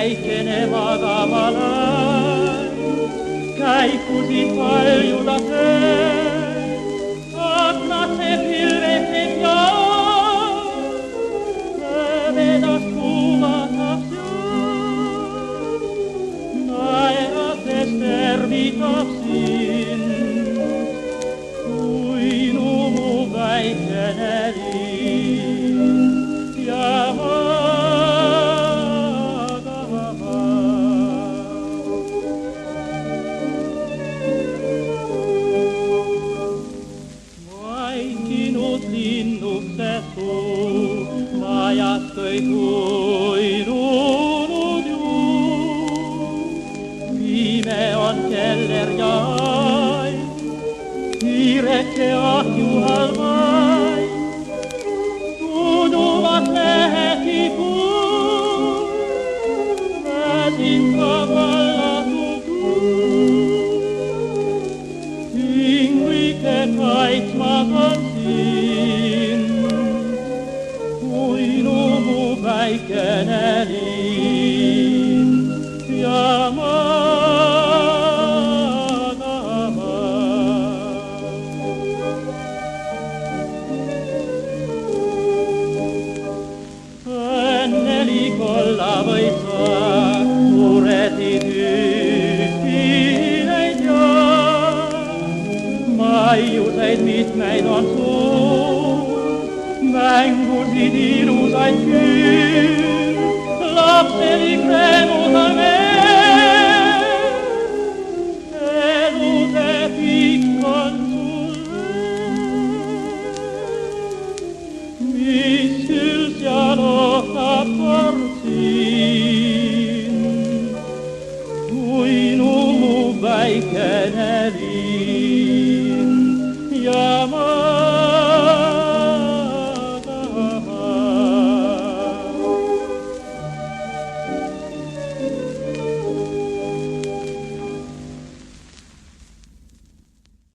väikene magamalai, käi così palju da te, se pilvete già, vedas fumata fior, naerat estervitas sind, kui numu väikene lind ja linnukset suu, majaskoi kuilunut juu. Viime on keller jäi, hiirekkeat juhalmai, tunuvat leheti puun, väsin kavalla tukuun. Inglike kaitsmaton väikene lind ja magama. Õnnelikolla võid sa, suresid ühtkineid ja maiuseid mitmeid on suur. Mängusid ilusaid küll, lapselik rõõmus on veel. Elude pikk on sul veel, mis küll seal ootab kord sind, kui numu väikene lind.